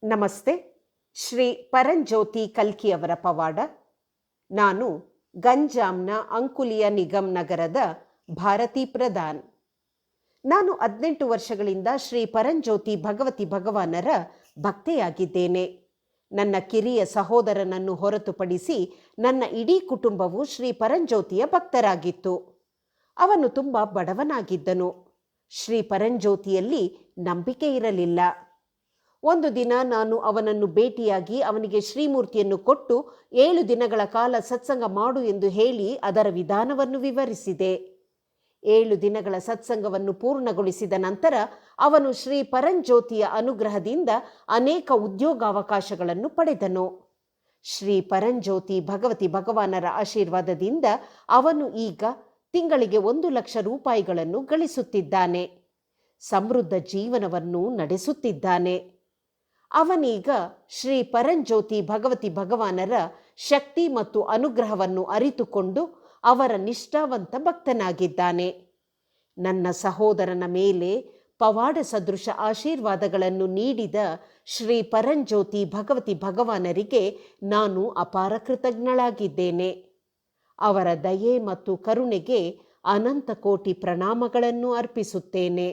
ನಮಸ್ತೆ. ಶ್ರೀ ಪರಂಜ್ಯೋತಿ ಕಲ್ಕಿಯವರ ಪವಾಡ. ನಾನು ಗಂಜಾಂನ ಅಂಕುಲಿಯ ನಿಗಮ್ ನಗರದ ಭಾರತಿ ಪ್ರಧಾನ್. ನಾನು 18 ವರ್ಷಗಳಿಂದ ಶ್ರೀ ಪರಂಜ್ಯೋತಿ ಭಗವತಿ ಭಗವಾನರ ಭಕ್ತೆಯಾಗಿದ್ದೇನೆ. ನನ್ನ ಕಿರಿಯ ಸಹೋದರನನ್ನು ಹೊರತುಪಡಿಸಿ ನನ್ನ ಇಡೀ ಕುಟುಂಬವು ಶ್ರೀ ಪರಂಜ್ಯೋತಿಯ ಭಕ್ತರಾಗಿತ್ತು. ಅವನು ತುಂಬ ಬಡವನಾಗಿದ್ದನು. ಶ್ರೀ ಪರಂಜ್ಯೋತಿಯಲ್ಲಿ ನಂಬಿಕೆ ಇರಲಿಲ್ಲ. ಒಂದು ದಿನ ನಾನು ಅವನನ್ನು ಭೇಟಿಯಾಗಿ ಅವನಿಗೆ ಶ್ರೀಮೂರ್ತಿಯನ್ನು ಕೊಟ್ಟು 7 ದಿನಗಳ ಕಾಲ ಸತ್ಸಂಗ ಮಾಡು ಎಂದು ಹೇಳಿ ಅದರ ವಿಧಾನವನ್ನು ವಿವರಿಸಿದೆ. 7 ದಿನಗಳ ಸತ್ಸಂಗವನ್ನು ಪೂರ್ಣಗೊಳಿಸಿದ ನಂತರ ಅವನು ಶ್ರೀ ಪರಂಜ್ಯೋತಿಯ ಅನುಗ್ರಹದಿಂದ ಅನೇಕ ಉದ್ಯೋಗಾವಕಾಶಗಳನ್ನು ಪಡೆದನು. ಶ್ರೀ ಪರಂಜ್ಯೋತಿ ಭಗವತಿ ಭಗವಾನರ ಆಶೀರ್ವಾದದಿಂದ ಅವನು ಈಗ ತಿಂಗಳಿಗೆ 1 ಲಕ್ಷ ರೂಪಾಯಿಗಳನ್ನು ಗಳಿಸುತ್ತಿದ್ದಾನೆ. ಸಮೃದ್ಧ ಜೀವನವನ್ನು ನಡೆಸುತ್ತಿದ್ದಾನೆ. ಅವನೀಗ ಶ್ರೀ ಪರಂಜ್ಯೋತಿ ಭಗವತಿ ಭಗವಾನರ ಶಕ್ತಿ ಮತ್ತು ಅನುಗ್ರಹವನ್ನು ಅರಿತುಕೊಂಡು ಅವರ ನಿಷ್ಠಾವಂತ ಭಕ್ತನಾಗಿದ್ದಾನೆ. ನನ್ನ ಸಹೋದರನ ಮೇಲೆ ಪವಾಡ ಸದೃಶ ಆಶೀರ್ವಾದಗಳನ್ನು ನೀಡಿದ ಶ್ರೀ ಪರಂಜ್ಯೋತಿ ಭಗವತಿ ಭಗವಾನರಿಗೆ ನಾನು ಅಪಾರ ಕೃತಜ್ಞಳಾಗಿದ್ದೇನೆ. ಅವರ ದಯೆ ಮತ್ತು ಕರುಣೆಗೆ ಅನಂತ ಕೋಟಿ ಪ್ರಣಾಮಗಳನ್ನು ಅರ್ಪಿಸುತ್ತೇನೆ.